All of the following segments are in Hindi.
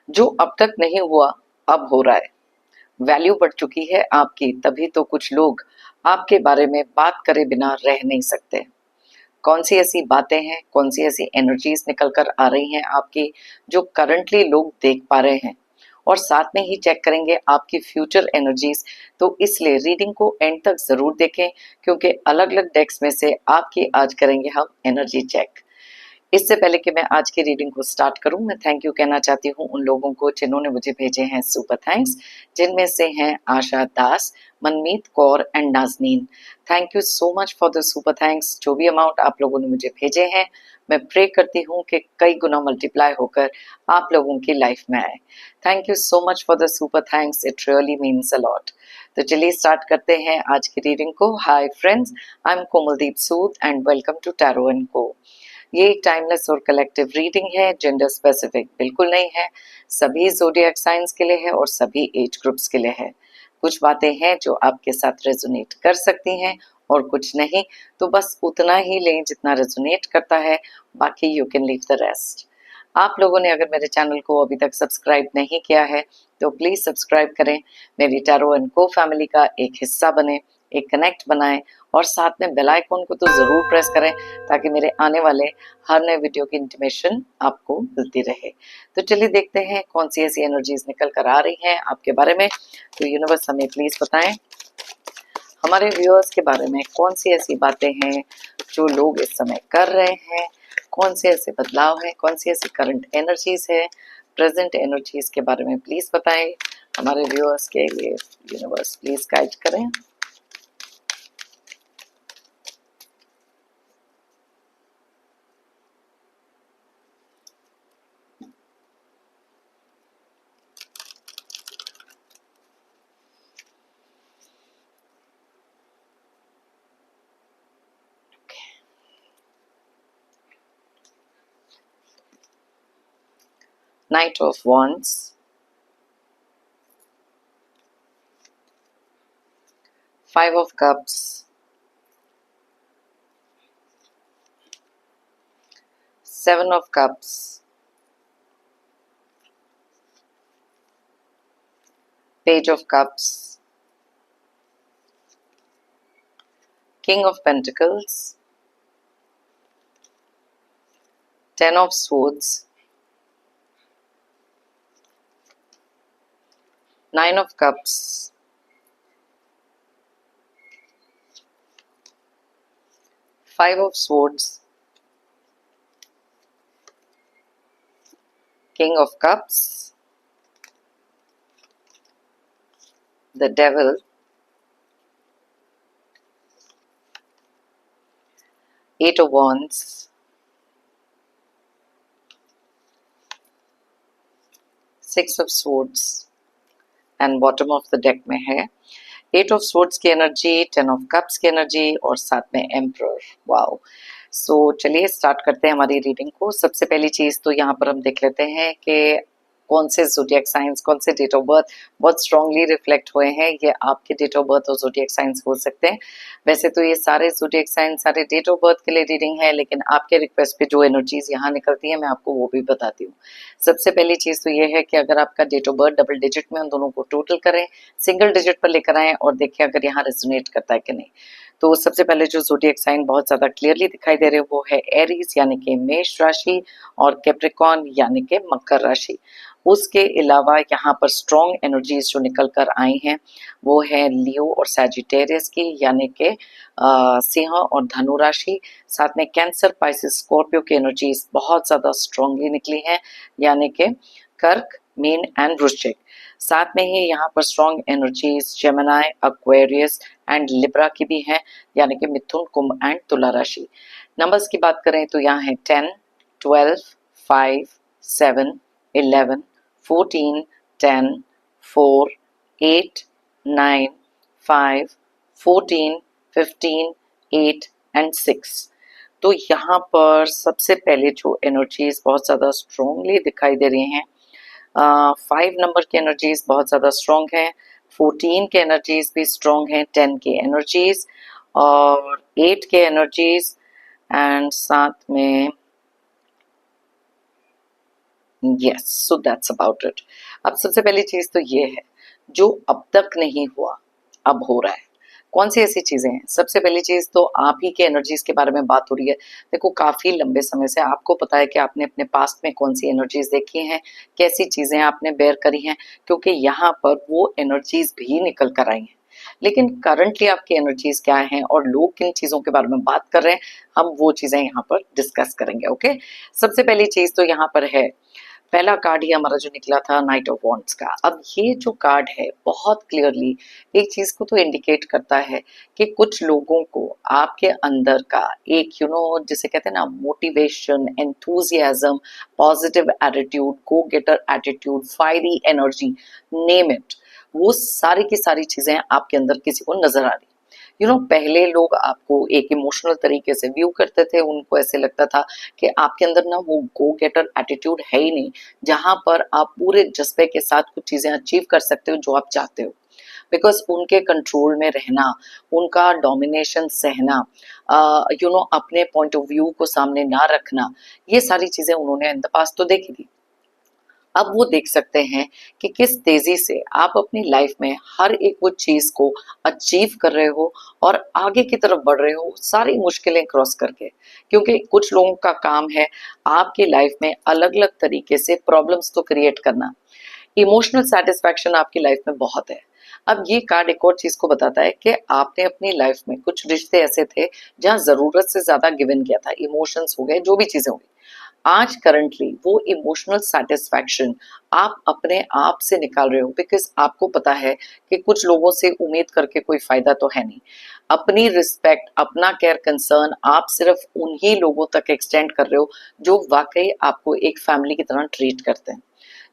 जो अब तक नहीं हुआ अब हो रहा है। वैल्यू बढ़ चुकी है आपकी, तभी तो कुछ लोग आपके बारे में बात करे बिना रह नहीं सकते। कौन सी ऐसी बातें हैं, कौन सी ऐसी एनर्जीज निकल कर आ रही हैं आपकी, जो करंटली लोग देख पा रहे हैं, और साथ में ही चेक करेंगे आपकी फ्यूचर एनर्जीज। तो इसलिए रीडिंग को एंड तक जरूर देखें, क्योंकि अलग अलग डेक्स में से आपकी आज करेंगे हम एनर्जी चेक। इससे पहले कि मैं आज की रीडिंग को स्टार्ट करूं, मैं थैंक यू कहना चाहती हूं उन लोगों को जिन्होंने मुझे भेजे हैं सुपर थैंक्स, जिनमें से हैं Asha Das, Manmeet Kaur and Nazneen. Thank you so much for the super thanks. जो भी अमाउंट आप लोगों ने मुझे भेजे हैं, मैं प्रे करती हूँ कि कई गुना मल्टीप्लाई होकर आप लोगों की लाइफ में आए। Thank you so much for the super thanks, it really means a lot. तो चलिए स्टार्ट करते हैं आज की रीडिंग को। Hi friends, I am Komaldeep Sood and welcome to tarot and co. ये एक टाइमलेस और कलेक्टिव रीडिंग है, जेंडर स्पेसिफिक बिल्कुल नहीं है। सभी ज़ोडिएक साइंस के लिए है और सभी एज ग्रुप्स के लिए है। कुछ बातें हैं जो आपके साथ रेजोनेट कर सकती हैं और कुछ नहीं, तो बस उतना ही लें जितना रेजोनेट करता है, बाकी you can leave the rest. आप लोगों ने अगर मेरे चैनल को अभी तक सब्सक्राइब नहीं किया है तो प्लीज़ सब्सक्राइब करें, मेरी टैरो एंड को फैमिली का एक हिस्सा बने, एक कनेक्ट बनाएं, और साथ में बेल आइकन को तो ज़रूर प्रेस करें ताकि मेरे आने वाले हर नए वीडियो की इंटीमेशन आपको मिलती रहे। तो चलिए देखते हैं कौन सी ऐसी एनर्जीज निकल कर आ रही हैं आपके बारे में। तो यूनिवर्स हमें प्लीज़ बताएं हमारे व्यूअर्स के बारे में कौन सी ऐसी बातें हैं जो लोग इस समय कर रहे हैं, कौन से ऐसे बदलाव हैं, कौन सी ऐसी करंट एनर्जीज है, प्रेजेंट एनर्जीज के बारे में प्लीज़ बताएं हमारे व्यूअर्स के लिए। यूनिवर्स प्लीज़ गाइड करें। Knight of Wands, Five of Cups, Seven of Cups, Page of Cups, King of Pentacles, Ten of Swords, Nine of Cups, Five of Swords, King of Cups, the Devil, Eight of Wands, Six of Swords, and bottom of the deck में है एट ऑफ स्वॉर्ड्स की एनर्जी, टेन ऑफ कप्स की एनर्जी और साथ में एम्परर। वाओ। सो चलिए स्टार्ट करते हैं हमारी रीडिंग को। सबसे पहली चीज तो यहाँ पर हम देख लेते हैं कि कौन से ज़ोडिएक साइंस, कौन से डेट ऑफ बर्थ बहुत स्ट्रांगली रिफ्लेक्ट हुए हैं। ये आपके डेट ऑफ बर्थ और ज़ोडिएक साइंस हो सकते हैं। वैसे तो ये सारे ज़ोडिएक साइंस सारे डेट ऑफ बर्थ के लिए रीडिंग है, लेकिन आपके रिक्वेस्ट पे जो एनर्जीज यहाँ निकलती है मैं आपको वो भी बताती हूँ। सबसे पहली चीज़ तो ये है कि अगर आपका date of birth double digit में, उन दोनों को टोटल करें, सिंगल डिजिट पर लेकर आएं और देखें अगर यहाँ रेजोनेट करता है कि नहीं। तो सबसे पहले जो ज़ोडिएक साइन बहुत ज़्यादा क्लियरली दिखाई दे रहे हैं वो है एरीज यानी कि मेष राशि, और कैप्रिकॉर्न यानी कि मकर राशि। उसके अलावा यहाँ पर स्ट्रॉन्ग एनर्जीज जो निकल कर आई हैं वो है लियो और सैजिटेरियस की, यानी कि सिंह और धनु राशि। साथ में कैंसर, पाइसिस, स्कॉर्पियो की एनर्जीज बहुत ज़्यादा स्ट्रॉन्गली निकली हैं, यानी कि कर्क, मीन एंड वृश्चिक। साथ में ही यहाँ पर strong energies Gemini, Aquarius and Libra की भी हैं, यानी कि मिथुन, कुंभ एंड तुला राशि। नंबर्स की बात करें तो यहाँ है 10, 12, 5, 7, 11, 14, 10, 4, 8, 9, 5, 14, 15, 8 एंड 6। तो यहाँ पर सबसे पहले जो एनर्जीज बहुत ज़्यादा स्ट्रॉन्गली दिखाई दे रही हैं, 5 नंबर की एनर्जीज बहुत ज़्यादा स्ट्रॉन्ग हैं, 14 के एनर्जीज भी स्ट्रॉन्ग हैं, 10 के एनर्जीज और 8 के एनर्जीज, एंड साथ में yes, so that's about it. अब सबसे पहली चीज तो ये है, जो अब तक नहीं हुआ अब हो रहा है। कौन सी ऐसी चीजें हैं? सबसे पहली चीज तो आप ही के एनर्जीज के बारे में बात हो रही है। देखो, काफी लंबे समय से आपको पता है कि आपने अपने पास्ट में कौन सी एनर्जीज देखी हैं, कैसी चीजें आपने बेयर करी हैं, क्योंकि यहाँ पर वो एनर्जीज भी निकल कर आई हैं। लेकिन करंटली आपकी एनर्जीज क्या हैं और लोग किन चीजों के बारे में बात कर रहे हैं, हम वो चीजें यहाँ पर डिस्कस करेंगे। ओके, सबसे पहली चीज तो यहाँ पर है, पहला कार्ड ही हमारा जो निकला था नाइट ऑफ वॉन्ड्स का। अब ये जो कार्ड है बहुत क्लियरली एक चीज को तो इंडिकेट करता है कि कुछ लोगों को आपके अंदर का एक जिसे कहते हैं ना, motivation, enthusiasm, positive attitude, go getter attitude, fiery energy, name it, वो सारी की सारी चीजें आपके अंदर किसी को नजर आ रही। पहले लोग आपको एक इमोशनल तरीके से व्यू करते थे, उनको ऐसे लगता था कि आपके अंदर ना वो गो गेटर एटीट्यूड है ही नहीं, जहां पर आप पूरे जज्बे के साथ कुछ चीजें अचीव कर सकते हो जो आप चाहते हो। बिकॉज उनके कंट्रोल में रहना, उनका डोमिनेशन सहना, अपने पॉइंट ऑफ व्यू को सामने ना रखना, ये सारी चीजें उन्होंने इन द पास्ट तो देखी थी। अब वो देख सकते हैं कि किस तेजी से आप अपनी लाइफ में हर एक वो चीज को अचीव कर रहे हो और आगे की तरफ बढ़ रहे हो, सारी मुश्किलें क्रॉस करके। क्योंकि कुछ लोगों का काम है आपकी लाइफ में अलग अलग तरीके से प्रॉब्लम्स तो क्रिएट करना। इमोशनल सेटिस्फैक्शन आपकी लाइफ में बहुत है। अब ये कार्ड एक और चीज को बताता है कि आपने अपनी लाइफ में कुछ रिश्ते ऐसे थे जहां जरूरत से ज्यादा गिवन किया था, इमोशंस हो गए, जो भी चीजें हो गई। आज करंटली वो इमोशनल सेटिस्फैक्शन आप अपने आप से निकाल रहे हो, बिकॉज आपको पता है कि कुछ लोगों से उम्मीद करके कोई फायदा तो है नहीं। अपनी रिस्पेक्ट, अपना केयर, कंसर्न आप सिर्फ उन्हीं लोगों तक एक्सटेंड कर रहे हो जो वाकई आपको एक फैमिली की तरह ट्रीट करते हैं।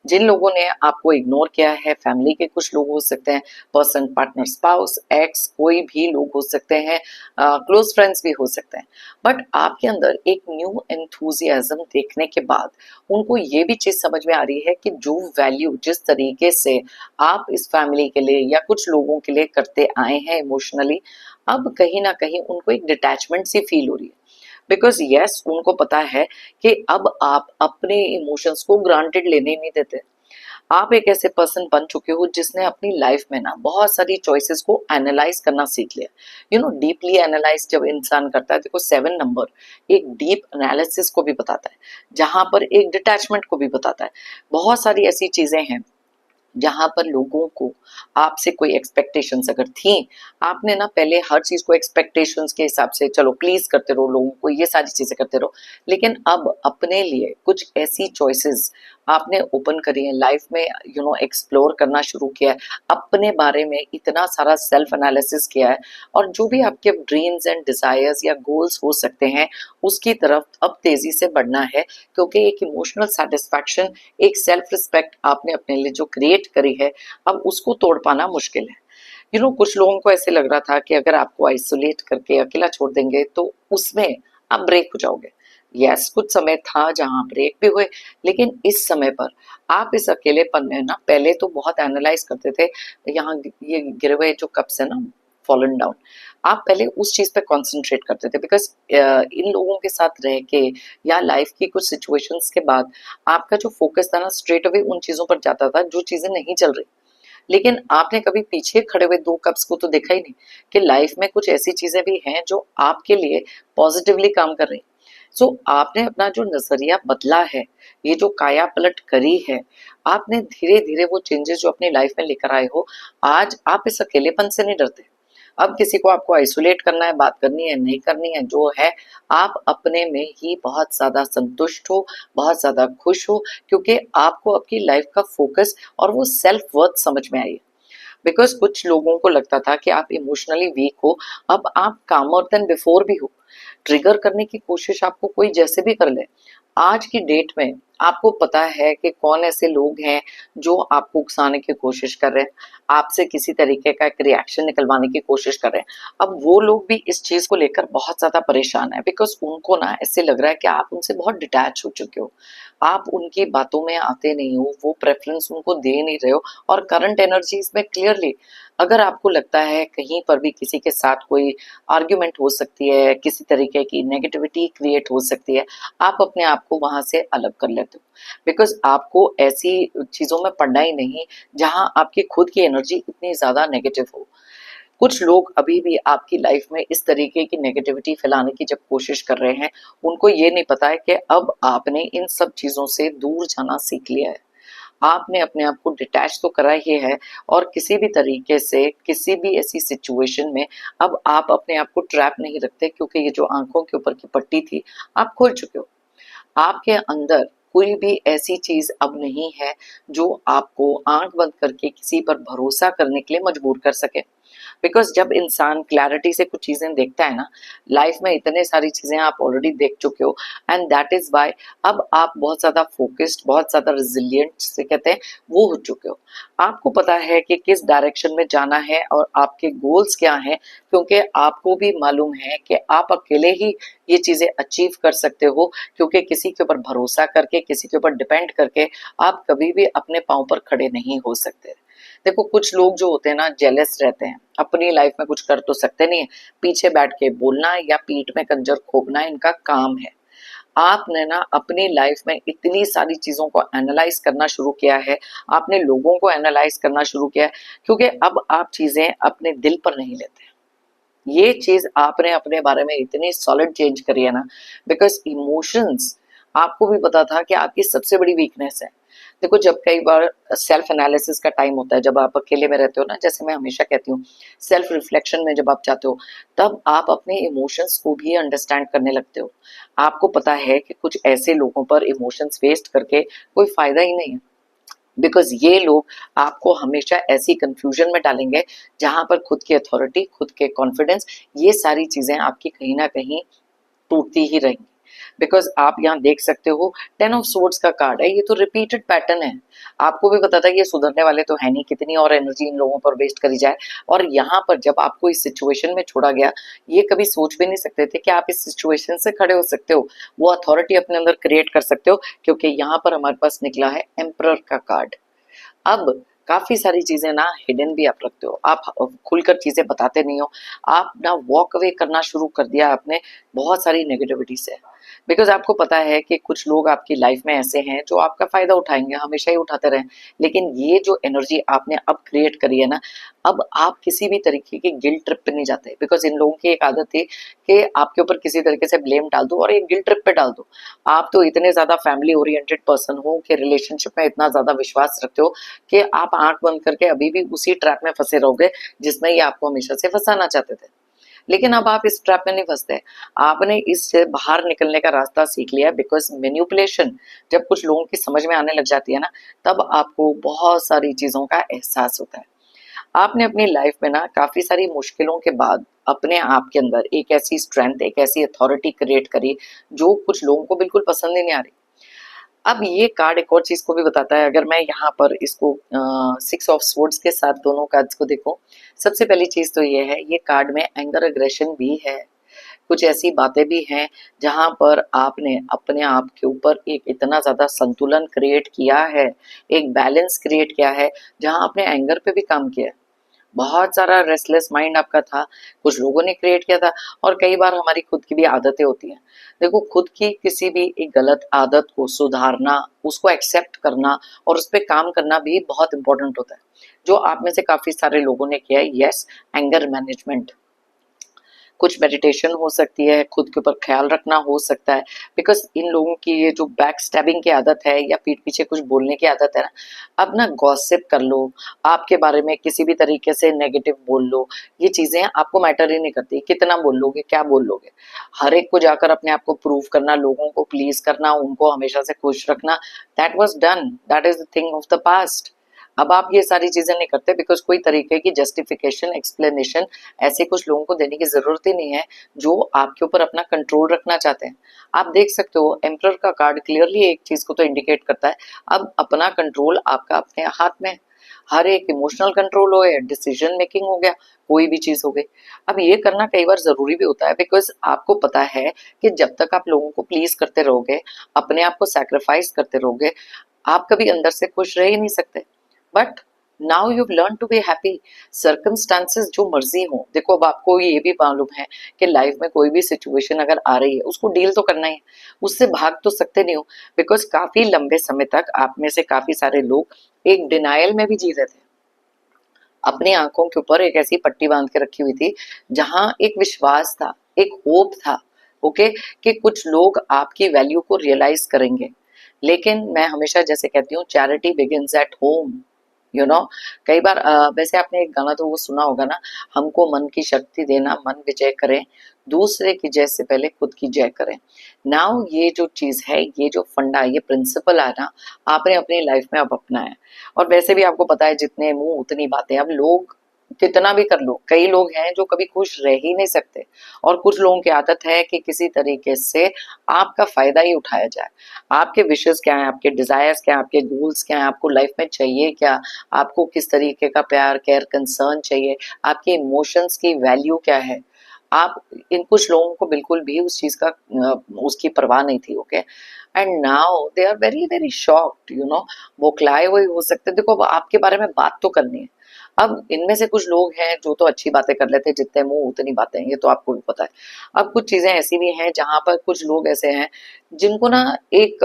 जिन लोगों ने आपको इग्नोर किया है, फैमिली के कुछ लोग हो सकते हैं, पर्सन, पार्टनर, स्पाउस, एक्स, कोई भी लोग हो सकते हैं, क्लोज फ्रेंड्स भी हो सकते हैं। बट आपके अंदर एक न्यू एंथुजियाज्म देखने के बाद उनको ये भी चीज समझ में आ रही है कि जो वैल्यू जिस तरीके से आप इस फैमिली के लिए या कुछ लोगों के लिए करते आए हैं इमोशनली, अब कहीं ना कहीं उनको एक डिटैचमेंट सी फील हो रही है। बिकॉज यस, उनको पता है कि अब आप अपने इमोशंस को ग्रांटेड लेने नहीं देते। आप एक ऐसे पर्सन बन चुके हो जिसने अपनी लाइफ में ना बहुत सारी चॉइसेस को एनालाइज करना सीख लिया। डीपली एनालाइज जब इंसान करता है, देखो 7 नंबर एक डीप एनालिसिस को भी बताता है, जहां पर एक डिटैचमेंट को भी बताता है। बहुत सारी ऐसी चीजें हैं जहां पर लोगों को आपसे कोई एक्सपेक्टेशंस अगर थी, आपने ना पहले हर चीज को एक्सपेक्टेशंस के हिसाब से चलो प्लीज करते रहो लोगों को, ये सारी चीजें करते रहो। लेकिन अब अपने लिए कुछ ऐसी चॉइसेस आपने ओपन करी है लाइफ में, एक्सप्लोर करना शुरू किया है, अपने बारे में इतना सारा सेल्फ एनालिसिस किया है, और जो भी आपके ड्रीम्स एंड डिजायर्स या गोल्स हो सकते हैं उसकी तरफ अब तेजी से बढ़ना है। क्योंकि एक इमोशनल सेटिस्फैक्शन, एक सेल्फ रिस्पेक्ट आपने अपने लिए जो क्रिएट करी है, अब उसको तोड़ पाना मुश्किल है। कुछ लोगों को ऐसे लग रहा था कि अगर आपको आइसोलेट करके अकेला छोड़ देंगे तो उसमें आप ब्रेक हो जाओगे। यस, कुछ समय था जहां ब्रेक भी हुए, लेकिन इस समय पर आप इस अकेलेपन में ना पहले तो बहुत एनालाइज करते थे। यहाँ ये गिरे हुए जो कप्स है ना, फॉलन डाउन, आप पहले उस चीज पे कॉन्सेंट्रेट करते थे। बिकॉज इन लोगों के साथ रह के या लाइफ की कुछ सिचुएशंस के बाद आपका जो फोकस था ना स्ट्रेट अवे उन चीजों पर जाता था जो चीजें नहीं चल रही। लेकिन आपने कभी पीछे खड़े हुए 2 कप्स को तो देखा ही नहीं कि लाइफ में कुछ ऐसी चीजें भी हैं जो आपके लिए पॉजिटिवली काम कर रही। सो आपने अपना जो नजरिया बदला है, ये जो काया पलट करी है, आपने धीरे धीरे वो चेंजेस जो अपनी लाइफ में लेकर आए हो, आज आप इस अकेलेपन से नहीं डरते। अब किसी को आपको आइसोलेट करना है, बात करनी है, नहीं करनी है, जो है आप अपने में ही बहुत ज्यादा संतुष्ट हो, बहुत ज्यादा खुश हो, क्योंकि आपको आपकी लाइफ का फोकस और वो सेल्फ वर्थ समझ में आई है। बिकॉज कुछ लोगों को लगता था कि आप इमोशनली वीक हो, अब आप कामर देन बिफोर भी हो। ट्रिगर करने की कोशिश आपको कोई जैसे भी कर ले, आज की डेट में आपको पता है कि कौन ऐसे लोग हैं जो आपको उकसाने की कोशिश कर रहे हैं, आपसे किसी तरीके का एक रिएक्शन निकलवाने की कोशिश कर रहे हैं। अब वो लोग भी इस चीज को लेकर बहुत ज्यादा परेशान है, बिकॉज उनको ना ऐसे लग रहा है कि आप उनसे बहुत डिटैच हो चुके हो, आप उनकी बातों में आते नहीं हो, वो प्रेफरेंस उनको दे नहीं रहे हो। और करंट एनर्जीज में क्लियरली अगर आपको लगता है कहीं पर भी किसी के साथ कोई आर्ग्यूमेंट हो सकती है, किसी तरीके की नेगेटिविटी क्रिएट हो सकती है, आप अपने आप को वहां से अलग कर लेना। रहते हो, बिकॉज आपको ऐसी चीजों में पड़ना ही नहीं जहां आपकी खुद की एनर्जी इतनी ज्यादा नेगेटिव हो। कुछ लोग अभी भी आपकी लाइफ में इस तरीके की नेगेटिविटी फैलाने की जब कोशिश कर रहे हैं, उनको ये नहीं पता है कि अब आपने इन सब चीजों से दूर जाना सीख लिया है। आपने अपने आप को डिटैच तो करा ही है, और किसी भी तरीके से किसी भी ऐसी सिचुएशन में अब आप अपने आप को ट्रैप नहीं रखते, क्योंकि ये जो आंखों के ऊपर की पट्टी थी आप खोल चुके हो। आपके अंदर कोई भी ऐसी चीज अब नहीं है जो आपको आंख बंद करके किसी पर भरोसा करने के लिए मजबूर कर सके। बिकॉज जब इंसान क्लैरिटी से कुछ चीजें देखता है ना, लाइफ में इतने सारी चीजें आप ऑलरेडी देख चुके हो, एंड दैट इज वाई अब आप बहुत ज्यादा फोकस्ड, बहुत ज्यादा रिजिलियंट से कहते हैं वो हो चुके हो। आपको पता है कि किस डायरेक्शन में जाना है और आपके गोल्स क्या हैं, क्योंकि आपको भी मालूम है कि आप अकेले ही ये चीजें अचीव कर सकते हो, क्योंकि किसी के ऊपर भरोसा करके, किसी के ऊपर डिपेंड करके आप कभी भी अपने पांव पर खड़े नहीं हो सकते। देखो, कुछ लोग जो होते हैं ना, जेलस रहते हैं, अपनी लाइफ में कुछ कर तो सकते नहीं है, पीछे बैठ के बोलना या पीठ में कंजर खोपना इनका काम है। आपने ना अपनी लाइफ में इतनी सारी चीजों को एनालाइज करना शुरू किया है, आपने लोगों को एनालाइज करना शुरू किया है, क्योंकि अब आप चीजें अपने दिल पर नहीं लेते। ये चीज आपने अपने बारे में इतनी सॉलिड चेंज करी है ना, बिकॉज इमोशंस आपको भी पता था कि आपकी सबसे बड़ी वीकनेस है। देखो, जब कई बार सेल्फ एनालिसिस का टाइम होता है, जब आप अकेले में रहते हो ना, जैसे मैं हमेशा कहती हूँ, सेल्फ रिफ्लेक्शन में जब आप जाते हो, तब आप अपने इमोशंस को भी अंडरस्टैंड करने लगते हो। आपको पता है कि कुछ ऐसे लोगों पर इमोशंस वेस्ट करके कोई फायदा ही नहीं है, बिकॉज ये लोग आपको हमेशा ऐसी कंफ्यूजन में डालेंगे जहां पर खुद की अथॉरिटी, खुद के कॉन्फिडेंस, ये सारी चीजें आपकी कहीं ना कहीं टूटती ही रहेंगी। बिकॉज आप यहाँ देख सकते हो, 10 ऑफ सोर्ड्स का कार्ड है, ये तो रिपीटेड पैटर्न है। आपको भी पता था ये सुधरने वाले तो है नहीं, कितनी और एनर्जी इन लोगों पर वेस्ट करी जाए। और यहाँ पर जब आपको इस सिचुएशन में छोड़ा गया, ये कभी सोच भी नहीं सकते थे कि आप इस सिचुएशन से खड़े हो सकते हो, वो अथॉरिटी अपने अंदर क्रिएट कर सकते हो, क्योंकि यहाँ पर हमारे पास निकला है एम्परर का कार्ड। अब काफी सारी चीजें ना हिडन भी आप रखते हो, आप खुलकर चीजें बताते नहीं हो, आप ना वॉक अवे करना शुरू कर दिया आपने बहुत सारी नेगेटिविटी से। बिकॉज आपको पता है कि कुछ लोग आपकी लाइफ में ऐसे हैं जो आपका फायदा उठाएंगे, हमेशा ही उठाते रहें, लेकिन ये जो एनर्जी आपने अब क्रिएट करी है ना, अब आप किसी भी तरीके की गिल्ट ट्रिप पे नहीं जाते। बिकॉज इन लोगों की एक आदत थी कि आपके ऊपर किसी तरीके से ब्लेम डाल दो और एक गिल्ट ट्रिप पे डाल दो। आप तो इतने ज्यादा फैमिली ओरिएंटेड पर्सन हो कि रिलेशनशिप में इतना ज्यादा विश्वास रखते हो कि आप आंख बंद करके अभी भी उसी ट्रैप में फंसे रहोगे जिसमें ये आपको हमेशा से फंसाना चाहते थे। लेकिन अब आप इस ट्रैप में नहीं फंसते, आपने इससे बाहर निकलने का रास्ता सीख लिया। बिकॉज मैनिपुलेशन जब कुछ लोगों की समझ में आने लग जाती है ना, तब आपको बहुत सारी चीजों का एहसास होता है। आपने अपनी लाइफ में ना काफी सारी मुश्किलों के बाद अपने आप के अंदर एक ऐसी स्ट्रेंथ, एक ऐसी अथॉरिटी क्रिएट करी जो कुछ लोगों को बिल्कुल पसंद ही नहीं आ रही। अब ये कार्ड एक और चीज को भी बताता है, अगर मैं यहाँ पर इसको 6 ऑफ स्वॉर्ड्स के साथ दोनों कार्ड्स को देखूं, सबसे पहली चीज तो ये है, ये कार्ड में एंगर अग्रेशन भी है। कुछ ऐसी बातें भी हैं जहां पर आपने अपने आप के ऊपर एक इतना ज्यादा संतुलन क्रिएट किया है, एक बैलेंस क्रिएट किया है, जहां आपने एंगर पे भी काम किया है। बहुत सारा रेस्टलेस माइंड आपका था, कुछ लोगों ने क्रिएट किया था, और कई बार हमारी खुद की भी आदतें होती हैं। देखो, खुद की किसी भी एक गलत आदत को सुधारना, उसको एक्सेप्ट करना और उस पर काम करना भी बहुत इंपॉर्टेंट होता है, जो आप में से काफी सारे लोगों ने किया है। यस, एंगर मैनेजमेंट, कुछ मेडिटेशन हो सकती है, खुद के ऊपर ख्याल रखना हो सकता है। बिकॉज इन लोगों की ये जो बैक स्टैबिंग की आदत है या पीठ पीछे कुछ बोलने की आदत है ना, अब ना गॉसिप कर लो, आपके बारे में किसी भी तरीके से नेगेटिव बोल लो, ये चीजें आपको मैटर ही नहीं करती, कितना बोल लोगे, क्या बोल लोगे। हर एक को जाकर अपने आप को प्रूव करना, लोगों को प्लीज करना, उनको हमेशा से खुश रखना, that was done, that is the thing of the past. अब आप ये सारी चीजें नहीं करते, बिकॉज कोई तरीके की जस्टिफिकेशन, एक्सप्लेनेशन ऐसे कुछ लोगों को देने की जरूरत ही नहीं है जो आपके ऊपर अपना कंट्रोल रखना चाहते हैं। आप देख सकते हो, एम्परर का कार्ड क्लियरली एक चीज को तो इंडिकेट करता है, अब अपना कंट्रोल आपका अपने हाथ में है। हर एक इमोशनल कंट्रोल हो या डिसीजन मेकिंग हो गया, कोई भी चीज हो गई। अब ये करना कई बार जरूरी भी होता है, बिकॉज आपको पता है कि जब तक आप लोगों को प्लीज करते रहोगे, अपने आप को सैक्रिफाइस करते रहोगे, आप कभी अंदर से खुश रह ही नहीं सकते। But now you learn to be happy. Circumstances जो मर्जी हो, देखो अब आपको ये भी मालूम है कि लाइफ में कोई भी सिचुएशन अगर आ रही है उसको डील तो करना ही है, उससे भाग तो सकते नहीं हो। बिकॉज काफी लंबे समय तक आप में से काफी सारे लोग एक डिनायल में भी जी रहे थे, अपनी आंखों के ऊपर एक ऐसी पट्टी बांध के रखी हुई थी जहां एक विश्वास था, एक होप था, ओके, कि कुछ लोग आपकी वैल्यू को रियलाइज करेंगे। लेकिन मैं हमेशा जैसे कहती हूँ, charity begins at home. You know, कई बार वैसे आपने एक गाना तो वो सुना होगा ना, हमको मन की शक्ति देना, मन विजय करें, दूसरे की जय से पहले खुद की जय करें। नाउ ये जो चीज है, ये जो फंडा, ये प्रिंसिपल है ना, आपने अपनी लाइफ में अब अपनाया है। और वैसे भी आपको पता है, जितने मुंह उतनी बातें। अब लोग कितना भी कर लो, कई लोग हैं जो कभी खुश रह ही नहीं सकते, और कुछ लोगों की आदत है कि किसी तरीके से आपका फायदा ही उठाया जाए। आपके विशेष क्या है, आपके डिजायर्स क्या है, आपके गोल्स क्या है, आपको लाइफ में चाहिए क्या, आपको किस तरीके का प्यार केयर कंसर्न चाहिए, आपके इमोशंस की वैल्यू क्या है। आप, इन कुछ लोगों को बिल्कुल भी उस चीज का उसकी परवाह नहीं थी, okay. And now they are very very shocked, you know, बौखलाए हुए हो सकते। देखो अब आपके बारे में बात तो करनी है। अब इनमें से कुछ लोग हैं जो तो अच्छी बातें कर लेते हैं, जितने मुंह उतनी बातें, ये तो आपको भी पता है। अब कुछ चीजें ऐसी भी हैं जहां पर कुछ लोग ऐसे हैं जिनको ना एक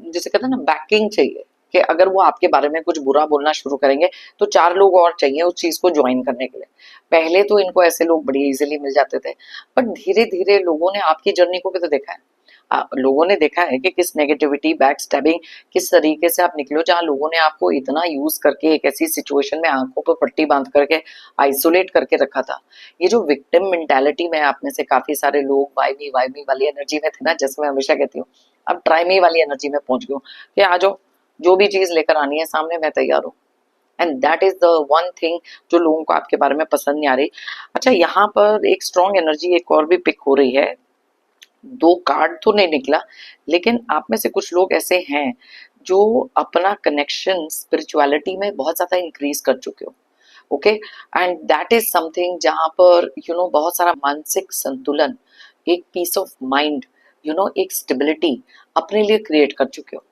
जिसे कहते हैं ना, बैकिंग चाहिए, कि अगर वो आपके बारे में कुछ बुरा बोलना शुरू करेंगे तो चार लोग और चाहिए उस चीज को ज्वाइन करने के लिए। पहले तो इनको ऐसे लोग बड़ी इजीली मिल जाते थे, पर धीरे धीरे लोगों ने आपकी जर्नी को भी तो देखा है। लोगों ने देखा है कि किस नेगेटिविटी, बैक स्टैबिंग, किस तरीके से आप निकलो, जहां लोगों ने आपको इतना यूज करके एक ऐसी सिचुएशन में आंखों पर पट्टी बांध करके आइसोलेट करके रखा था। ये जो विक्टिम मेंटालिटी में आप में से काफी सारे लोग वाई मी वाली एनर्जी में थे ना, जैसे मैं हमेशा कहती हूँ, अब ट्राई मी वाली एनर्जी में पहुंच गई हूँ कि आ जाओ, जो भी चीज लेकर आनी है सामने, मैं तैयार हूँ। And that is the one thing जो लोगों को आपके बारे में पसंद नहीं आ रही। अच्छा, यहाँ पर एक स्ट्रॉन्ग एनर्जी एक और भी पिक हो रही है। दो कार्ड तो नहीं निकला, लेकिन आप में से कुछ लोग ऐसे हैं जो अपना कनेक्शन स्पिरिचुअलिटी में बहुत ज्यादा इंक्रीज कर चुके हो, okay. And that is something जहां पर बहुत सारा मानसिक संतुलन, एक पीस ऑफ माइंड, एक स्टेबिलिटी अपने लिए क्रिएट कर चुके हो।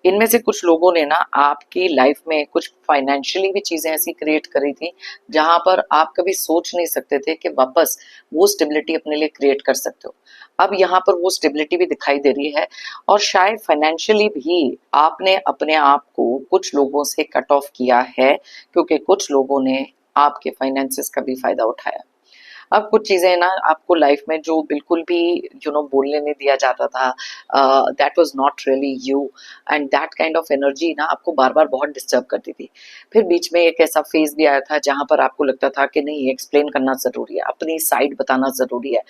इनमें से कुछ लोगों ने ना आपकी लाइफ में कुछ फाइनेंशियली भी चीजें ऐसी क्रिएट करी थी जहां पर आप कभी सोच नहीं सकते थे कि वापस वो स्टेबिलिटी अपने लिए क्रिएट कर सकते हो। अब यहाँ पर वो स्टेबिलिटी भी दिखाई दे रही है, और शायद फाइनेंशियली भी आपने अपने आप को कुछ लोगों से कट ऑफ किया है, क्योंकि कुछ लोगों ने आपके फाइनेंसेस का भी फायदा उठाया। अब कुछ चीजें ना आपको लाइफ में जो बिल्कुल भी बोलने नहीं दिया जाता था, that was not really you, and that kind of energy ना आपको बार बार बहुत डिस्टर्ब करती थी। फिर बीच में एक ऐसा फेज भी आया था जहां पर आपको लगता था कि नहीं, एक्सप्लेन करना जरूरी है, अपनी साइड बताना जरूरी है,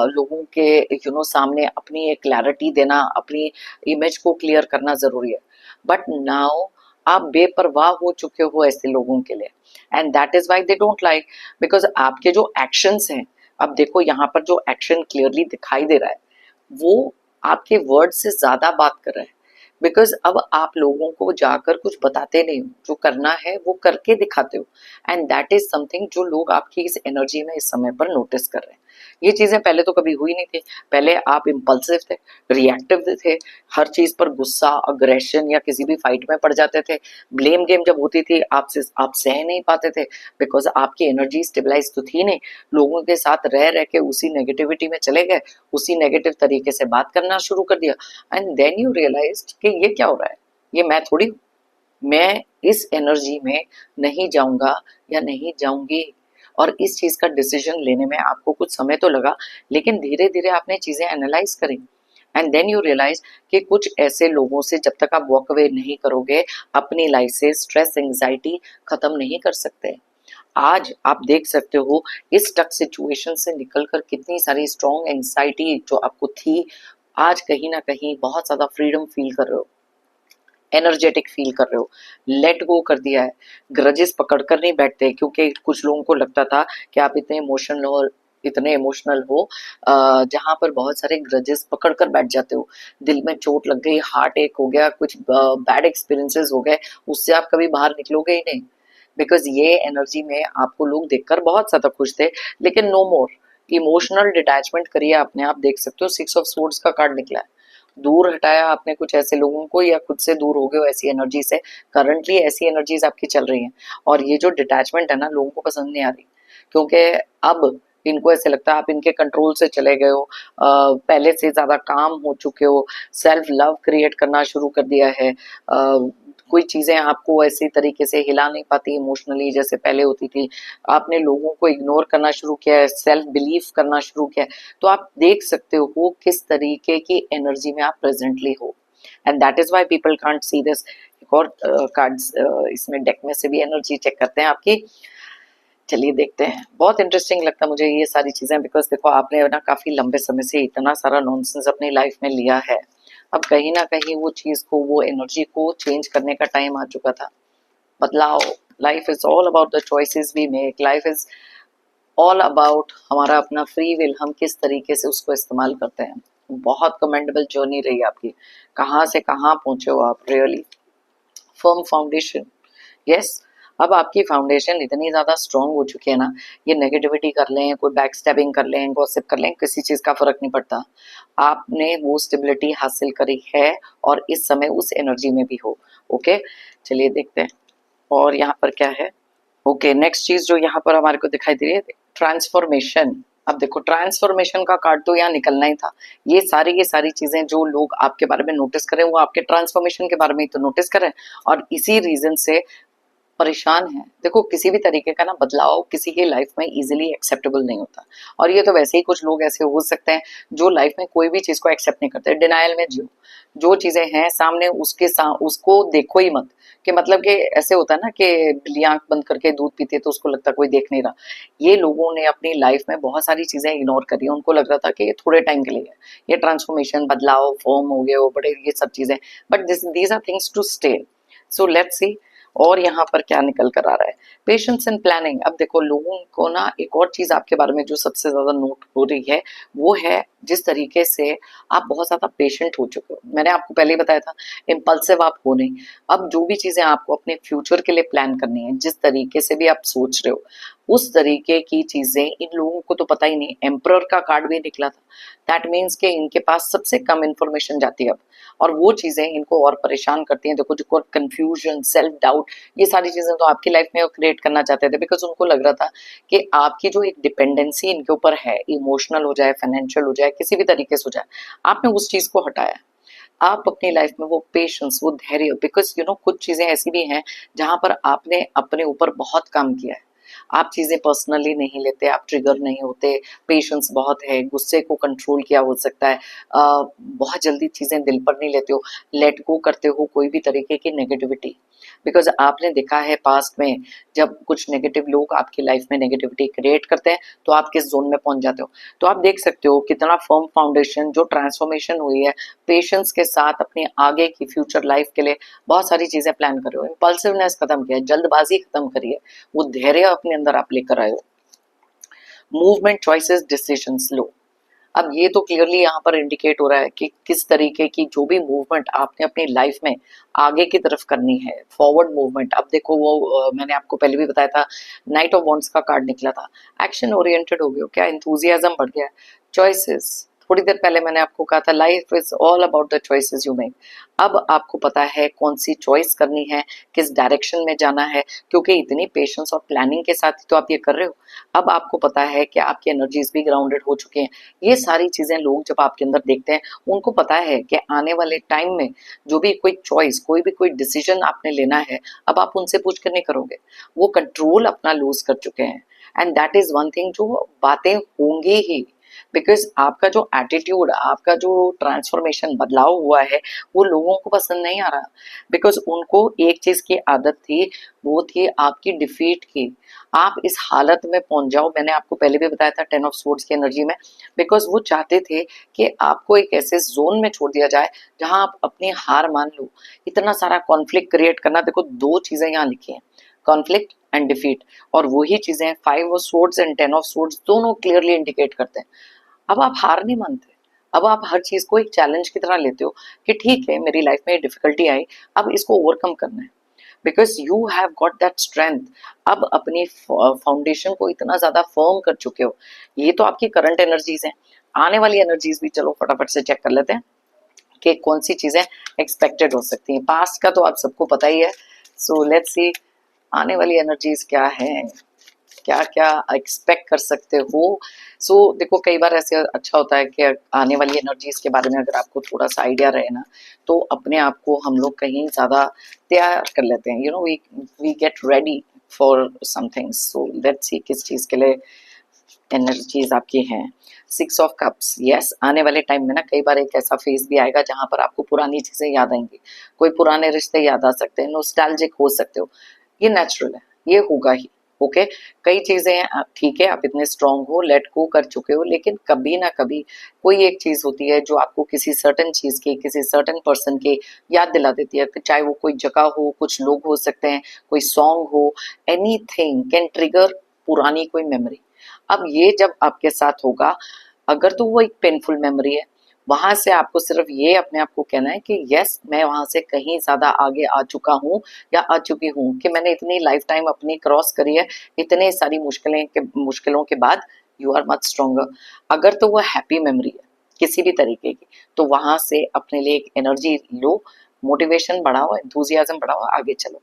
लोगों के सामने अपनी एक क्लैरिटी देना, अपनी इमेज को क्लियर करना जरूरी है। बट नाउ आप बेपरवाह हो चुके हो ऐसे लोगों के लिए, and that is why they don't like. Because आपके जो एक्शंस हैं, अब देखो यहाँ पर जो एक्शन क्लियरली दिखाई दे रहा है, वो आपके वर्ड से ज्यादा बात कर रहा है। बिकॉज अब आप लोगों को जाकर कुछ बताते नहीं हो, जो करना है वो करके दिखाते हो। एंड दैट इज समथिंग जो लोग आपकी इस एनर्जी में इस समय पर नोटिस कर रहे हैं। ये चीजें पहले तो कभी हुई नहीं थी। पहले आप इम्पल्सिव थे, रिएक्टिव थे, हर चीज पर गुस्सा, अग्रेशन, या किसी भी फाइट में पड़ जाते थे। ब्लेम गेम जब होती थी, आपसे आप सह नहीं पाते थे, बिकॉज आपकी एनर्जी स्टेबलाइज तो थी नहीं। लोगों के साथ रह रह के उसी नेगेटिविटी में चले गए, उसी नेगेटिव तरीके से बात करना शुरू कर दिया। एंड देन यू रियलाइज कि ये क्या हो रहा है, ये मैं थोड़ी हूँ, मैं इस एनर्जी में नहीं जाऊंगा या नहीं जाऊंगी। और इस चीज का डिसीजन लेने में आपको कुछ समय तो लगा, लेकिन धीरे धीरे आपने चीजें एनालाइज करी। एंड देन यू रियलाइज कि कुछ ऐसे लोगों से जब तक आप वॉक अवे नहीं करोगे, अपनी लाइफ से स्ट्रेस एंजाइटी खत्म नहीं कर सकते। आज आप देख सकते हो इस टक सिचुएशन से निकलकर कितनी सारी स्ट्रॉन्ग एंजाइटी जो आपको थी, आज कहीं ना कहीं बहुत ज्यादा फ्रीडम फील कर रहे हो, एनर्जेटिक फील कर रहे हो, लेट गो कर दिया है। ग्रजेस पकड़ कर नहीं बैठते, क्योंकि कुछ लोगों को लगता था कि आप इतने इमोशनल हो, जहां पर बहुत सारे ग्रजेस पकड़ कर बैठ जाते हो। दिल में चोट लग गई, हार्ट एक हो गया, कुछ बैड एक्सपीरियंसेस हो गए, उससे आप कभी बाहर निकलोगे ही नहीं। बिकॉज ये एनर्जी में आपको लोग देखकर बहुत ज्यादा खुश थे, लेकिन नो मोर। इमोशनल डिटैचमेंट करिए अपने, आप देख सकते हो 6 ऑफ सोर्ड्स का कार्ड निकला है। दूर हटाया आपने कुछ ऐसे लोगों को या खुद से दूर हो गए हो ऐसी एनर्जी से। करंटली ऐसी एनर्जीज आपकी चल रही हैं और ये जो डिटैचमेंट है ना लोगों को पसंद नहीं आ रही, क्योंकि अब इनको ऐसे लगता है आप इनके कंट्रोल से चले गए हो, पहले से ज्यादा काम हो चुके हो, सेल्फ लव क्रिएट करना शुरू कर दिया है, कोई चीजें आपको ऐसी तरीके से हिला नहीं पाती इमोशनली जैसे पहले होती थी, आपने लोगों को इग्नोर करना शुरू किया है, सेल्फ बिलीव करना शुरू किया है। तो आप देख सकते हो किस तरीके की एनर्जी में आप प्रेजेंटली हो, and that is why people can't see this. एक और कार्ड्स इसमें डेक में से भी एनर्जी चेक करते हैं आपकी। चलिए देखते हैं, बहुत इंटरेस्टिंग लगता है मुझे ये सारी चीजें, बिकॉज देखो आपने ना काफी लंबे समय से इतना सारा नॉनसेंस अपनी लाइफ में लिया है, अब कहीं ना कहीं वो चीज को, वो एनर्जी को चेंज करने का टाइम आ चुका था। बदलाव, life is all about the choices we make, life is all about हमारा अपना फ्री विल, हम किस तरीके से उसको इस्तेमाल करते हैं। बहुत कमेंडेबल जर्नी रही आपकी, कहाँ से कहाँ पहुंचे हो आप, रियली फर्म फाउंडेशन। यस, अब आपकी फाउंडेशन इतनी ज्यादा स्ट्रांग हो चुकी है ना, ये नेगेटिविटी कर लें, कोई बैक स्टैबिंग कर लें, गॉसिप कर लें, किसी चीज का फर्क नहीं पड़ता। आपने वो स्टेबिलिटी हासिल करी है और इस समय उस एनर्जी में भी हो। ओके, चलिए देखते हैं और यहाँ पर क्या है। ओके, नेक्स्ट चीज जो यहाँ पर हमारे को दिखाई दे रही है, ट्रांसफॉर्मेशन। अब देखो ट्रांसफॉर्मेशन का कार्ड तो यहाँ निकलना ही था। ये सारी चीजें जो लोग आपके बारे में नोटिस करें वो आपके ट्रांसफॉर्मेशन के बारे में ही तो नोटिस करें, और इसी रीजन से परेशान है। देखो किसी भी तरीके का ना बदलाव किसी की लाइफ में इजीली एक्सेप्टेबल नहीं होता, और ये तो वैसे ही कुछ लोग ऐसे हो सकते हैं जो लाइफ में कोई भी चीज को एक्सेप्ट नहीं करते, डिनायल में जियो, जो चीजें हैं सामने उसको देखो ही मत। कि मतलब कि ऐसे होता है ना कि बिल्ली आंख बंद करके दूध पीती है तो उसको लगता है कोई देख नहीं रहा। ये लोगों ने अपनी लाइफ में बहुत सारी चीजें इग्नोर करी, उनको लग रहा था कि ये थोड़े टाइम के लिए है, ये ट्रांसफॉर्मेशन बदलाव फॉर्म हो गए वो बड़े ये सब चीजें, but these are things to stay. So let's see और यहाँ पर क्या निकल कर आ रहा है, पेशेंस एंड प्लानिंग। अब देखो लोगों को ना एक और चीज आपके बारे में जो सबसे ज्यादा नोट हो रही है वो है जिस तरीके से आप बहुत ज्यादा पेशेंट हो चुके हो। मैंने आपको पहले ही बताया था इम्पल्सिव आप हो नहीं। अब जो भी चीजें आपको अपने फ्यूचर के लिए प्लान करनी है, जिस तरीके से भी आप सोच रहे हो उस तरीके की चीजें इन लोगों को तो पता ही नहीं। एम्परर का कार्ड भी निकला था, दैट मीन्स कि इनके पास सबसे कम इंफॉर्मेशन जाती है अब, और वो चीजें इनको और परेशान करती हैं। देखो जो कंफ्यूजन, सेल्फ डाउट, ये सारी चीजें तो आपकी लाइफ में वो क्रिएट करना चाहते थे, बिकॉज उनको लग रहा था कि आपकी जो एक डिपेंडेंसी इनके ऊपर है, इमोशनल हो जाए, फाइनेंशियल हो जाए, किसी भी तरीके से हो जाए, आपने उस चीज को हटाया। आप अपनी लाइफ में वो पेशेंस, वो धैर्य, बिकॉज यू नो कुछ चीजें ऐसी भी हैं जहां पर आपने अपने ऊपर बहुत काम किया है। आप चीजें पर्सनली नहीं लेते, आप ट्रिगर नहीं होते, पेशेंस बहुत है, गुस्से को कंट्रोल किया हो सकता है, बहुत जल्दी चीजें दिल पर नहीं लेते हो, लेट गो करते हो कोई भी तरीके की नेगेटिविटी। बिकॉज आपने देखा है पास्ट में जब कुछ नेगेटिव लोग आपकी लाइफ में नेगेटिविटी क्रिएट करते हैं तो आप किस जोन में पहुंच जाते हो। तो आप देख सकते हो कितना फर्म फाउंडेशन जो ट्रांसफॉर्मेशन हुई है, पेशेंस के साथ अपनी आगे की फ्यूचर लाइफ के लिए बहुत सारी चीजें प्लान कर रहे हो, इम्पल्सिवनेस खत्म किया है, जल्दबाजी खत्म करी है, वो धैर्य अपने अंदर आप लेकर आए हो, मूवमेंट, चॉइसेस, डिसीजंस लो। अब ये तो क्लियरली यहाँ पर इंडिकेट हो रहा है कि किस तरीके की जो भी मूवमेंट आपने अपनी लाइफ में आगे की तरफ करनी है, फॉरवर्ड मूवमेंट। अब देखो वो मैंने आपको पहले भी बताया था, नाइट ऑफ वॉन्ड्स का कार्ड निकला था, एक्शन ओरिएंटेड हो गया, क्या इंथुजियाज्म बढ़ गया, चॉइसेस। थोड़ी देर पहले मैंने आपको कहा था life is all about the choices you make. अब आपको पता है कौन सी चॉइस करनी है, किस डायरेक्शन में जाना है, क्योंकि इतनी पेशेंस और प्लानिंग के साथ ही तो आप ये कर रहे हो। अब आपको पता है कि आपकी एनर्जीज भी ग्राउंडेड हो चुके हैं। ये सारी चीजें लोग जब आपके अंदर देखते हैं उनको पता है कि आने वाले टाइम में जो भी कोई चॉइस, कोई भी कोई डिसीजन आपने लेना है, अब आप उनसे पूछ कर नहीं करोगे, वो कंट्रोल अपना लूज कर चुके हैं। And that is one thing, जो बातें होंगी ही, बिकॉज आपका जो एटीट्यूड, आपका जो ट्रांसफॉर्मेशन बदलाव हुआ है वो लोगों को पसंद नहीं आ रहा, बिकॉज उनको एक चीज की आदत थी, वो थी आपकी डिफीट की। आप इस हालत में पहुंच जाओ, मैंने आपको पहले भी बताया था 10 ऑफ स्वॉर्ड्स की एनर्जी में, बिकॉज वो चाहते थे कि आपको एक ऐसे जोन में छोड़ दिया जाए जहां आप अपनी हार मान लो। इतना सारा कॉन्फ्लिक्ट क्रिएट करना, देखो दो चीजें यहाँ लिखी हैं, कॉन्फ्लिक्ट एंड डिफीट, और वही चीजें 5 of swords and 10 of swords दोनों क्लियरली इंडिकेट करते हैं। अब आप हार नहीं मानते, अब आप हर चीज को एक चैलेंज की तरह लेते हो कि ठीक है मेरी लाइफ में डिफिकल्टी आई, अब इसको ओवरकम करना है, because you have got that strength. अब अपनी फाउंडेशन को इतना ज्यादा फर्म कर चुके हो। ये तो आपकी करंट एनर्जीज हैं, आने वाली एनर्जीज भी चलो फटाफट से चेक कर लेते हैं। कि कौन सी चीजें एक्सपेक्टेड हो सकती हैं। पास्ट का तो आप सबको पता ही है। सो लेट्स सी आने वाली एनर्जीज क्या है, क्या क्या एक्सपेक्ट कर सकते हो। सो देखो कई बार ऐसे अच्छा होता है कि आने वाली एनर्जीज के बारे में अगर आपको थोड़ा सा आइडिया रहे ना, तो अपने आप को हम लोग कहीं ज्यादा तैयार कर लेते हैं। You know we get ready for something. So let's see किस चीज के लिए एनर्जीज आपकी हैं। 6 ऑफ कप्स, यस, आने वाले टाइम में ना कई बार एक ऐसा फेज भी आएगा जहां पर आपको पुरानी चीजें याद आएंगी, कोई पुराने रिश्ते याद आ सकते हैं, नॉस्टैल्जिक हो सकते हो। ये नेचुरल है, ये होगा ही। ओके कई चीजें हैं, ठीक है आप इतने स्ट्रांग हो, लेट गो कर चुके हो, लेकिन कभी ना कभी कोई एक चीज होती है जो आपको किसी सर्टन चीज की, किसी सर्टन पर्सन की याद दिला देती है। चाहे वो कोई जगह हो, कुछ लोग हो सकते हैं, कोई सॉन्ग हो, एनीथिंग कैन ट्रिगर पुरानी कोई मेमोरी। अब ये जब आपके साथ होगा, अगर तो वो एक पेनफुल मेमोरी है, वहां से आपको सिर्फ ये अपने आप को कहना है कि यस मैं वहां से कहीं ज्यादा आगे आ चुका हूँ या आ चुकी हूँ, कि मैंने इतनी लाइफ टाइम अपनी क्रॉस करी है, इतने सारी मुश्किलों के बाद यू आर मच स्ट्रोंगर। अगर तो वो हैप्पी मेमोरी है किसी भी तरीके की, तो वहां से अपने लिए एक एनर्जी लो, मोटिवेशन बढ़ाओ, एंथुजियाज्म बढ़ाओ, आगे चलो।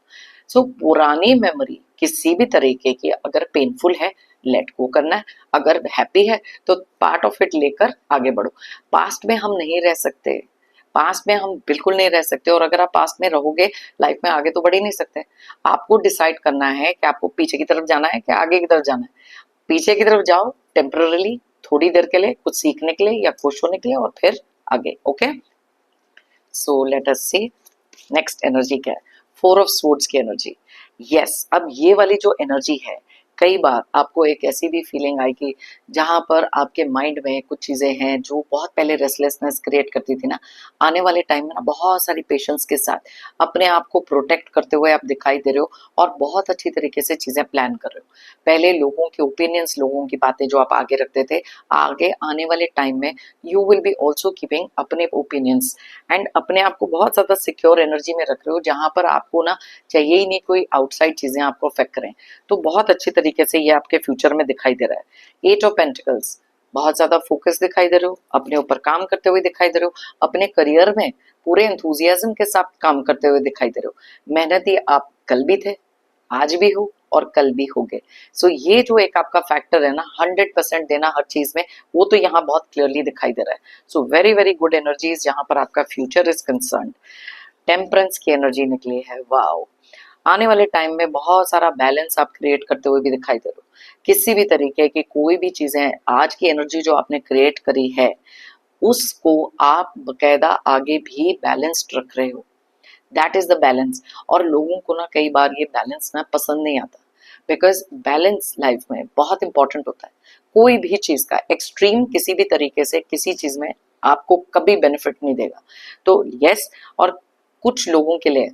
सो पुरानी मेमोरी किसी भी तरीके की अगर पेनफुल है, लेट गो करना है। अगर हैप्पी है तो पार्ट ऑफ इट लेकर आगे बढ़ो। पास्ट में हम नहीं रह सकते, पास्ट में हम बिल्कुल नहीं रह सकते, और अगर आप पास्ट में रहोगे लाइफ में आगे तो बढ़ ही नहीं सकते। आपको डिसाइड करना है कि आपको पीछे की तरफ जाना है कि आगे की तरफ जाना है। पीछे की तरफ जाओ टेम्पररली, थोड़ी देर के लिए, कुछ सीखने के लिए या खुश होने के लिए, और फिर आगे। ओके सो लेट अस सी नेक्स्ट एनर्जी क्या है। 4 ऑफ स्वॉर्ड्स की एनर्जी। यस अब ये वाली जो एनर्जी है, कई बार आपको एक ऐसी भी फीलिंग आएगी जहां पर आपके माइंड में कुछ चीजें हैं जो बहुत पहले रेस्टलेसनेस क्रिएट करती थी ना, आने वाले टाइम में ना बहुत सारी पेशेंस के साथ अपने आप को प्रोटेक्ट करते हुए आप दिखाई दे रहे हो, और बहुत अच्छी तरीके से चीजें प्लान कर रहे हो। पहले लोगों के ओपिनियंस, लोगों की बातें जो आप आगे रखते थे, आगे आने वाले टाइम में you will be also keeping अपने ओपिनियंस, एंड अपने आप को बहुत ज्यादा सिक्योर एनर्जी में रख रहे हो, जहां पर आपको ना चाहिए ही नहीं कोई आउटसाइड चीजें आपको अफेक्ट करें। तो बहुत अच्छी तरीके से ये आपके फ्यूचर में दिखाई दे रहा है। 8 ऑफ पेंटिकल्स, बहुत ज्यादा फोकस दिखाई दे रहे हो, अपने ऊपर काम करते हुए दिखाई दे रहे हो, अपने करियर में पूरे एंथुजियाज्म के साथ काम करते हुए दिखाई दे रहे हो। मेहनती आप कल भी थे, आज भी हो, और कल भी होगे। सो ये जो एक आपका फैक्टर है ना, 100% देना हर चीज में, वो तो यहाँ बहुत क्लियरली दिखाई दे रहा है। So very very good energies जहां पर आपका फ्यूचर इज कंसर्न। टेम्परेंस की एनर्जी निकली है, वाओ। आने वाले टाइम में बहुत सारा बैलेंस आप क्रिएट करते हुए भी दिखाई दे रहे हो। किसी भी तरीके की कोई भी चीजें, आज की एनर्जी जो आपने क्रिएट करी है, उसको आप बकायदा आगे भी बैलेंस्ड रख रहे हो। That is the balance. और लोगों को ना कई बार ये बैलेंस ना पसंद नहीं आता, बिकॉज बैलेंस लाइफ में बहुत इंपॉर्टेंट होता है। कोई भी चीज का एक्सट्रीम किसी भी तरीके से किसी चीज में आपको कभी बेनिफिट नहीं देगा। तो यस, और कुछ लोगों के लिए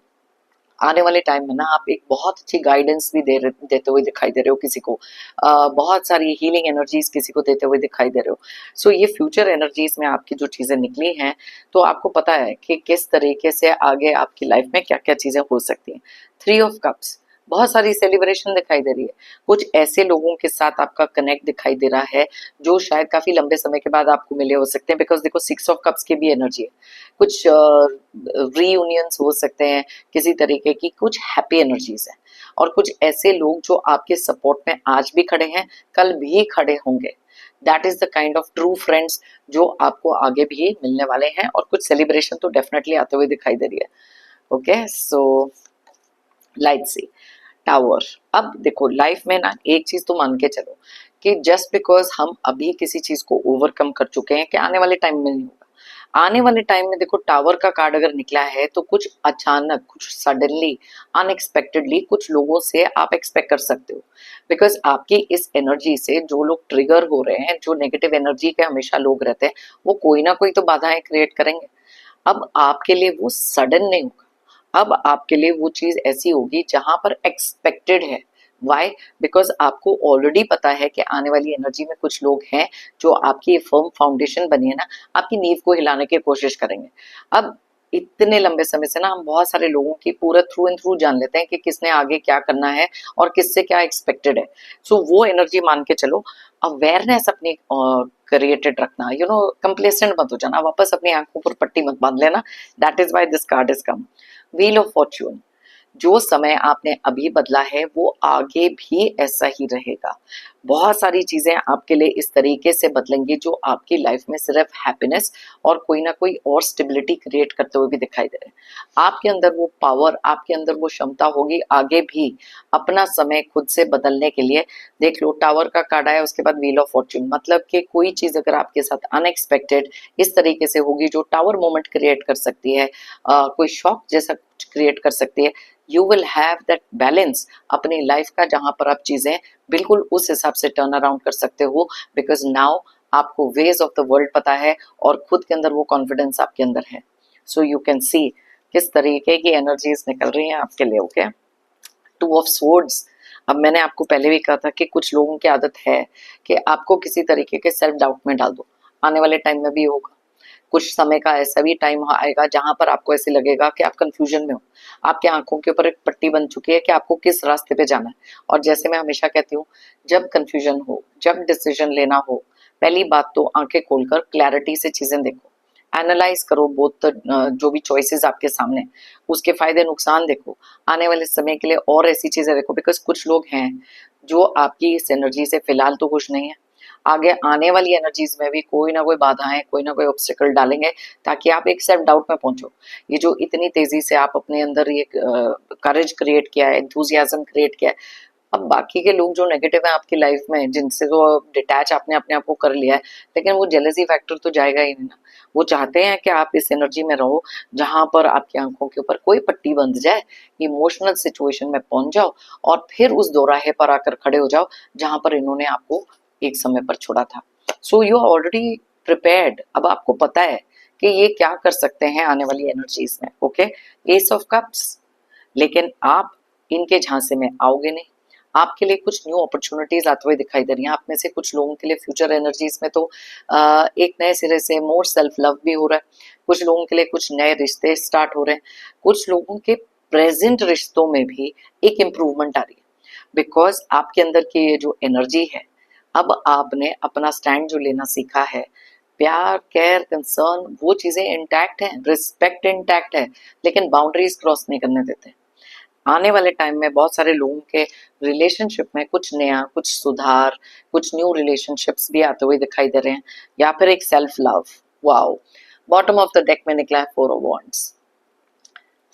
आने वाले टाइम में ना आप एक बहुत अच्छी गाइडेंस भी देते हुए दिखाई दे रहे हो किसी को, बहुत सारी हीलिंग एनर्जीज किसी को देते हुए दिखाई दे रहे हो। सो ये फ्यूचर एनर्जीज में आपकी जो चीजें निकली हैं, तो आपको पता है कि किस तरीके से आगे आपकी लाइफ में क्या क्या चीजें हो सकती हैं। 3 ऑफ कप्स, बहुत सारी सेलिब्रेशन दिखाई दे रही है। कुछ ऐसे लोगों के साथ आपका कनेक्ट दिखाई दे रहा है जो शायद काफी लंबे समय के बाद आपको मिले हो सकते हैं, बिकॉज देखो 6 ऑफ कप्स की भी एनर्जी है। कुछ रीयूनियंस हो सकते हैं किसी तरीके की, कुछ हैप्पी एनर्जीज है, और कुछ ऐसे लोग जो आपके सपोर्ट में आज भी खड़े हैं, कल भी खड़े होंगे। That is the kind of true friends जो आपको आगे भी मिलने वाले हैं, और कुछ सेलिब्रेशन तो डेफिनेटली आते हुए दिखाई दे रही है। ओके सो लाइट सी टावर। अब देखो लाइफ में ना एक चीज तो मान के चलो कि जस्ट बिकॉज हम अभी किसी चीज को ओवरकम कर चुके हैं कि आने वाले टाइम में नहीं होगा। आने वाले टाइम में देखो टावर का कार्ड अगर निकला है तो कुछ अचानक, कुछ सडनली, अनएक्सपेक्टेडली कुछ लोगों से आप एक्सपेक्ट कर सकते हो, बिकॉज आपकी इस एनर्जी से जो लोग ट्रिगर हो रहे हैं, जो नेगेटिव एनर्जी के हमेशा लोग रहते हैं, वो कोई ना कोई तो बाधाएं क्रिएट करेंगे। अब आपके लिए वो सडन नहीं होगा, अब आपके लिए वो चीज ऐसी होगी जहां पर एक्सपेक्टेड है। वाई? बिकॉज आपको ऑलरेडी पता है कि आने वाली एनर्जी में कुछ लोग हैं जो आपकी फर्म फाउंडेशन बनी है ना, आपकी नींव को हिलाने की कोशिश करेंगे। अब इतने लंबे समय से ना हम बहुत सारे लोगों की पूरा थ्रू एंड थ्रू जान लेते हैं कि किसने आगे क्या करना है और किससे क्या एक्सपेक्टेड है। सो वो एनर्जी मान के चलो, अवेयरनेस अपनी क्रिएटेड रखना, यू नो, कंप्लेसेंट मत हो जाना, वापस अपनी आंखों पर पट्टी मत बांध लेना। That is why this card is come. Wheel of Fortune, जो समय आपने अभी बदला है वो आगे भी ऐसा ही रहेगा। बहुत सारी चीजें आपके लिए इस तरीके से बदलेंगी जो आपकी लाइफ में सिर्फ हैप्पीनेस और कोई ना कोई और स्टेबिलिटी क्रिएट करते हुए भी दिखाई दे रहे हैं। आपके अंदर वो पावर, आपके अंदर वो क्षमता होगी आगे भी अपना समय खुद से बदलने के लिए। देख लो, टावर का कार्ड आया, उसके बाद व्हील ऑफ फॉर्च्यून, मतलब कि कोई चीज अगर आपके साथ अनएक्सपेक्टेड इस तरीके से होगी जो टावर मोमेंट क्रिएट कर सकती है, कोई शॉक जैसा क्रिएट कर सकती है, you will have that balance अपनी लाइफ का, जहां पर आप चीजें बिल्कुल उस हिसाब से टर्न अराउंड कर सकते हो, बिकॉज नाउ आपको वेज ऑफ द वर्ल्ड पता है और खुद के अंदर वो कॉन्फिडेंस आपके अंदर है। सो यू कैन सी किस तरीके की एनर्जीज निकल रही हैं आपके लिए। Okay, two of swords. अब मैंने आपको पहले भी कहा था कि कुछ लोगों की आदत है कि आपको किसी तरीके के सेल्फ डाउट में डाल दो, आने वाले टाइम में भी होगा। कुछ समय का ऐसा भी टाइम आएगा जहां पर आपको ऐसे लगेगा कि आप कंफ्यूजन में हो, आपके आंखों के ऊपर एक पट्टी बन चुकी है कि आपको किस रास्ते पे जाना है। और जैसे मैं हमेशा कहती हूँ, जब कंफ्यूजन हो, जब डिसीजन लेना हो, पहली बात तो आंखें खोलकर क्लैरिटी से चीजें देखो, एनालाइज करो बोथ जो भी चॉइसेस आपके सामने, उसके फायदे नुकसान देखो, आने वाले समय के लिए और ऐसी चीजें देखो। बिकॉज कुछ लोग हैं जो आपकी इस एनर्जी से फिलहाल तो खुश नहीं है, आगे आने वाली एनर्जीज में भी कोई ना कोई बाधाएं, कोई ना कोई ऑब्स्टिकल डालेंगे ताकि आप एक सेल्फ डाउट में पहुंचो। ये जो इतनी तेजी से आप अपने अंदर ये करेज क्रिएट किया है, एंथुजियाज्म क्रिएट किया है, अब बाकी के लोग जो नेगेटिव है आपकी लाइफ में, जिनसे तो डिटैच आपने अपने आप को कर लिया है, लेकिन वो जेलसी फैक्टर तो जाएगा ही नहीं ना। वो चाहते हैं कि आप इस एनर्जी में रहो जहां पर आपकी आंखों के ऊपर कोई पट्टी बंध जाए, इमोशनल सिचुएशन में पहुंच जाओ और फिर उस दोराहे पर आकर खड़े हो जाओ जहां पर इन्होंने आपको एक समय पर छोड़ा था। So you are already prepared. अब आपको पता है कि ये क्या कर सकते हैं आने वाली एनर्जीज में। ओके, एस ऑफ कप्स, लेकिन आप इनके झांसे में आओगे नहीं। आपके लिए कुछ न्यू अपॉर्चुनिटीज आते हुए दिखाई दे रही हैं। आप में से कुछ लोगों के लिए फ्यूचर एनर्जीज में तो एक नए सिरे से मोर सेल्फ लव भी हो रहा है। कुछ लोगों के लिए कुछ नए रिश्ते स्टार्ट हो रहे हैं। कुछ लोगों के प्रेजेंट रिश्तों में भी एक इम्प्रूवमेंट आ रही है, बिकॉज आपके अंदर की ये जो एनर्जी है, अब आपने अपना स्टैंड जो लेना सीखा है, प्यार, केयर, कंसर्न, वो चीजें इंटैक्ट हैं, रिस्पेक्ट इंटैक्ट है, लेकिन बाउंड्रीज क्रॉस नहीं करने देते। आने वाले टाइम में बहुत सारे लोगों के रिलेशनशिप में कुछ नया, कुछ सुधार, कुछ न्यू रिलेशनशिप्स भी आते हुए दिखाई दे रहे हैं, या फिर एक self love. Wow, bottom of the deck में निकला है फोर ऑफ वॉन्ड्स।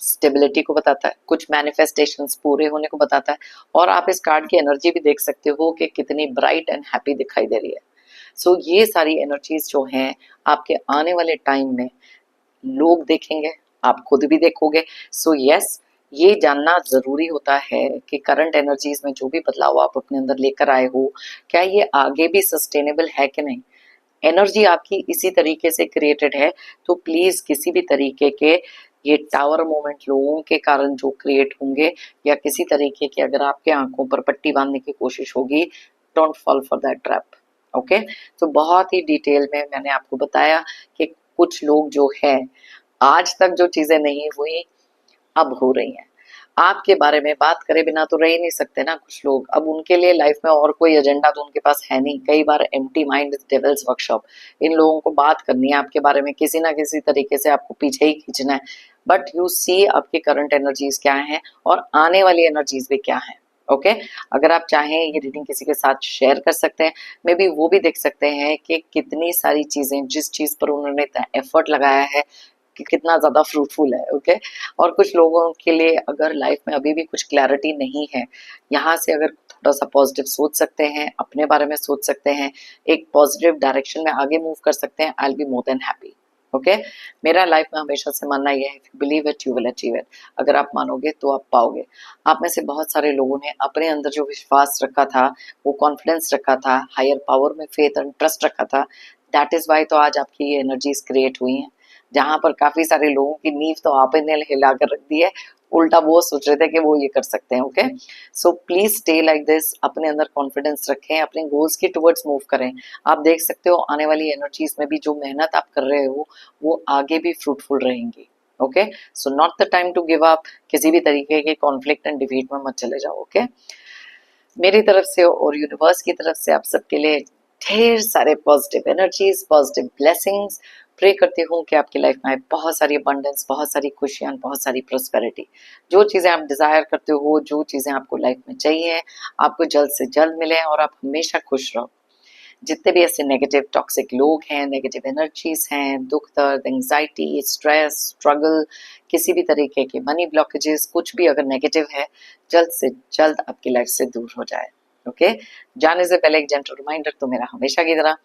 स्टेबिलिटी को बताता है, कुछ मैनिफेस्टेशंस पूरे होने को बताता है, और आप इस कार्ड की एनर्जी भी देख सकते हो कि कितनी ब्राइट एंड हैप्पी दिखाई दे रही है। सो ये सारी एनर्जीज जो हैं आपके आने वाले टाइम में लोग देखेंगे, आप खुद भी देखोगे। सो यस, ये जानना जरूरी होता है कि करंट एनर्जीज में जो भी बदलाव आप अपने अंदर लेकर आए हो, क्या ये आगे भी सस्टेनेबल है कि नहीं। एनर्जी आपकी इसी तरीके से क्रिएटेड है, तो प्लीज किसी भी तरीके के ये टावर मोमेंट लोगों के कारण जो क्रिएट होंगे, या किसी तरीके की अगर आपके आंखों पर पट्टी बांधने की कोशिश होगी, don't fall for that trap. Okay, तो बहुत ही डिटेल में मैंने आपको बताया कि कुछ लोग जो है, आज तक जो चीजें नहीं हुई अब हो रही हैं। आपके बारे में बात करे बिना तो रह ही नहीं सकते ना कुछ लोग। अब उनके लिए लाइफ में और कोई एजेंडा तो उनके पास है नहीं। कई बार empty mind is devil's workshop. इन लोगों को बात करनी है आपके बारे में, किसी ना किसी तरीके से आपको पीछे ही खींचना है। बट यू सी आपकी करंट एनर्जीज क्या हैं और आने वाली एनर्जीज भी क्या हैं। ओके, अगर आप चाहें ये रीडिंग किसी के साथ शेयर कर सकते हैं, मे बी वो भी देख सकते हैं कि कितनी सारी चीजें, जिस चीज पर उन्होंने इतना एफर्ट लगाया है, कि कितना ज्यादा फ्रूटफुल है। ओके, और कुछ लोगों के लिए अगर लाइफ में अभी भी कुछ क्लैरिटी नहीं है, यहाँ से अगर थोड़ा सा पॉजिटिव सोच सकते हैं, अपने बारे में सोच सकते हैं, एक पॉजिटिव डायरेक्शन में आगे मूव कर सकते हैं, I will be more than happy. Okay, मेरा लाइफ में हमेशा से मानना यह है, if you believe it you will achieve it. अगर आप मानोगे तो आप पाओगे। आप में से बहुत सारे लोगों ने अपने अंदर जो विश्वास रखा था, वो कॉन्फिडेंस रखा था, हायर पावर में फेथ एंड ट्रस्ट रखा था, दैट इज वाई तो आज आपकी ये एनर्जीज क्रिएट हुई हैं। जहां पर काफी सारे लोगों की नींव तो आपने हिला कर रख दी है, उल्टा वो सोच रहे थे कि वो ये कर सकते हैं। Okay, so please stay like this, अपने अंदर कॉन्फिडेंस रखें, अपने गोल्स के टुवर्ड्स मूव करें। आप देख सकते हो आने वाली एनर्जीज में भी जो मेहनत आप कर रहे हो वो आगे भी फ्रूटफुल रहेंगी। Okay, so not the time to give up. किसी भी तरीके के कॉन्फ्लिक्ट एंड डिफीट में मत चले जाओ। ओके, मेरी तरफ से और यूनिवर्स की तरफ से आप सबके लिए ढेर सारे positive energies, positive blessings. Pray करती हूँ कि आपकी लाइफ में आए बहुत सारी अबंडेंस, बहुत सारी खुशियाँ, बहुत सारी प्रोस्पेरिटी। जो चीज़ें आप डिजायर करते हो, जो चीज़ें आपको लाइफ में चाहिए, आपको जल्द से जल्द मिले और आप हमेशा खुश रहो। जितने भी ऐसे नेगेटिव टॉक्सिक लोग हैं, नेगेटिव एनर्जीज हैं, दुख दर्द, एंजाइटी, स्ट्रेस, स्ट्रगल, किसी भी तरीके के मनी ब्लॉकेजेस, कुछ भी अगर नेगेटिव है, जल्द से जल्द आपकी लाइफ से दूर हो जाए। ओके, जाने से पहले एक जेंटल रिमाइंडर तो मेरा हमेशा की तरह,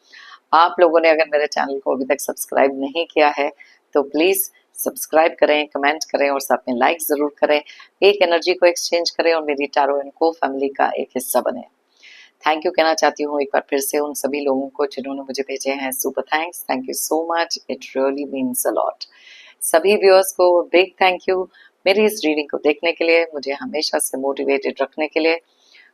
आप लोगों ने अगर मेरे चैनल को अभी तक सब्सक्राइब नहीं किया है तो प्लीज सब्सक्राइब करें, कमेंट करें और साथ में लाइक जरूर करें। एक एनर्जी को एक्सचेंज करें और मेरी टैरो एंड को फैमिली का एक हिस्सा बने। थैंक यू कहना चाहती हूँ एक बार फिर से उन सभी लोगों को जिन्होंने मुझे भेजे हैं super thanks. Thank you so much, it really means a lot. सभी व्यूअर्स को बिग थैंक यू मेरी इस रीडिंग को देखने के लिए, मुझे हमेशा से मोटिवेटेड रखने के लिए,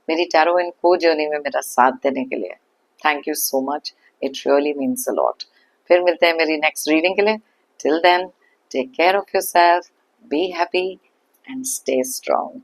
मेरी टैरो एंड को जर्नी में मेरा साथ देने के लिए। Thank you so much, it really means a lot. फिर मिलते हैं मेरी नेक्स्ट रीडिंग के लिए। Till then, take care of yourself, be happy and stay strong.